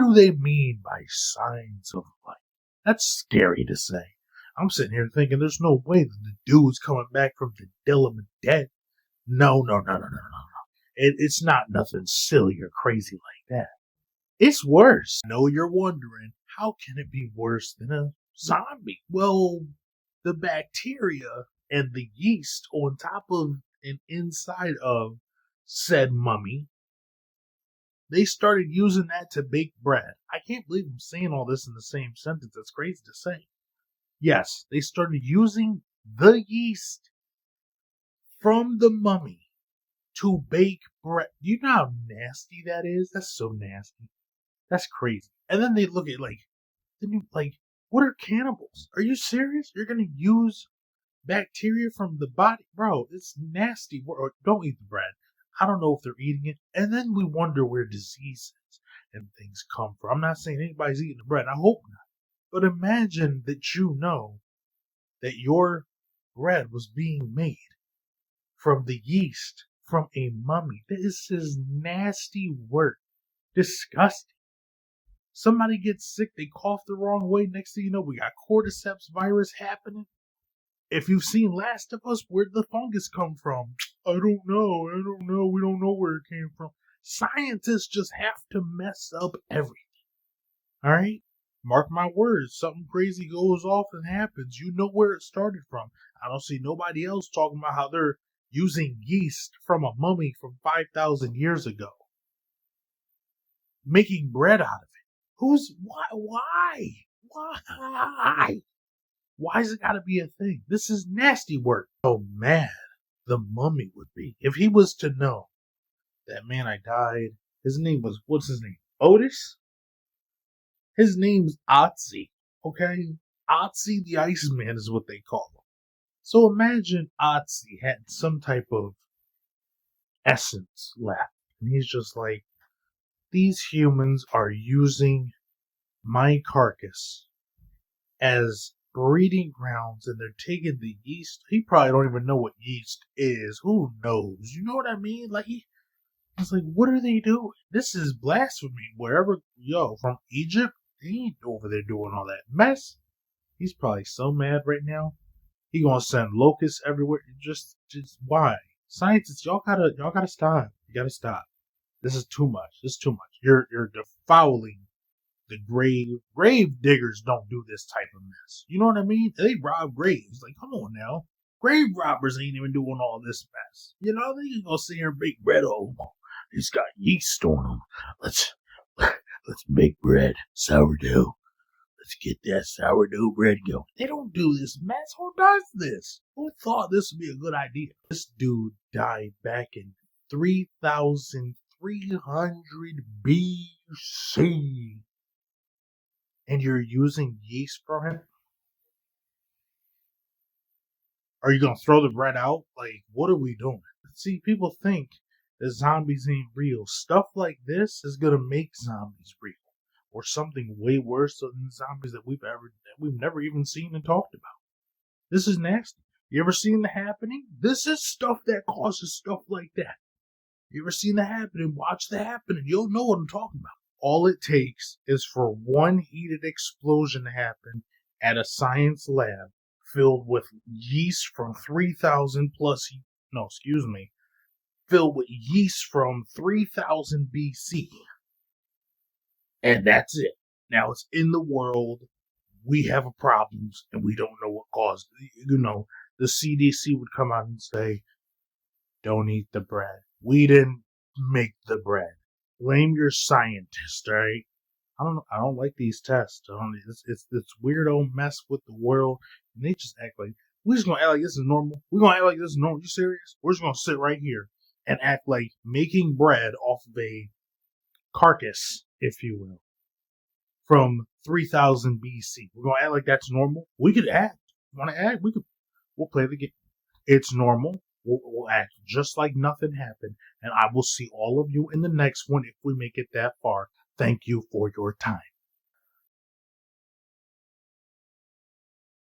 do they mean by signs of life? That's scary to say. I'm sitting here thinking there's no way that the dude's coming back from the dead dead. No. It's not nothing silly or crazy like that. It's worse. I know you're wondering, how can it be worse than a zombie? Well, the bacteria and the yeast on top of and inside of said mummy, they started using that to bake bread. I can't believe I'm saying all this in the same sentence. That's crazy to say. Yes, they started using the yeast from the mummy to bake bread. You know how nasty that is? That's so nasty. That's crazy. And then they look at what are cannibals? Are you serious? You're gonna use bacteria from the body? Bro, it's nasty. Or don't eat the bread. I don't know if they're eating it. And then we wonder where diseases and things come from. I'm not saying anybody's eating the bread. I hope not. But imagine that you know that your bread was being made from the yeast from a mummy. This is nasty work. Disgusting. Somebody gets sick, they cough the wrong way. Next thing you know, we got cordyceps virus happening. If you've seen Last of Us, where'd the fungus come from? I don't know. We don't know where it came from. Scientists just have to mess up everything. All right? Mark my words. Something crazy goes off and happens. You know where it started from. I don't see nobody else talking about how they're using yeast from a mummy from 5,000 years ago. Making bread out of it. Why? Why has it got to be a thing? This is nasty work. So mad the mummy would be if he was to know that, man, I died. His name was, what's his name? Otis? His name's Otzi, okay? Otzi the Iceman is what they call him. So imagine Otzi had some type of essence left. And he's just like, these humans are using my carcass as breeding grounds, and they're taking the yeast. He probably don't even know what yeast is. Who knows? You know what I mean? Like, it's like, what are they doing? This is blasphemy. Wherever, from Egypt, they ain't over there doing all that mess. He's probably so mad right now. He gonna send locusts everywhere. Just why? Scientists, y'all gotta stop. You gotta stop. This is too much. This is too much. You're defouling the grave. Grave diggers don't do this type of mess. You know what I mean? They rob graves. Like, come on now. Grave robbers ain't even doing all this mess. You know, they ain't gonna sit here and bake bread. Oh, he's got yeast on him. Let's make bread. Sourdough. Let's get that sourdough bread going. They don't do this mess. Who does this? Who thought this would be a good idea? This dude died back in 3,300 BC. And you're using yeast for him? Are you going to throw the bread out? Like, what are we doing? See, people think that zombies ain't real. Stuff like this is going to make zombies real. Or something way worse than zombies that we've never even seen and talked about. This is nasty. You ever seen The Happening? This is stuff that causes stuff like that. You ever seen The Happening? Watch The Happening. You'll know what I'm talking about. All it takes is for one heated explosion to happen at a science lab filled with yeast from 3,000 plus, filled with yeast from 3,000 BC. And that's it. Now it's in the world. We have problems and we don't know what caused it. The CDC would come out and say, don't eat the bread. We didn't make the bread. Blame your scientist, all right? I don't like these tests. It's weirdo mess with the world. And they just act like, we're just going to act like this is normal. We're going to act like this is normal. You serious? We're just going to sit right here and act like making bread off of a carcass, if you will, from 3,000 BC. We're going to act like that's normal. We could act. Want to act? We'll play the game. It's normal. We'll act just like nothing happened. And I will see all of you in the next one if we make it that far. Thank you for your time.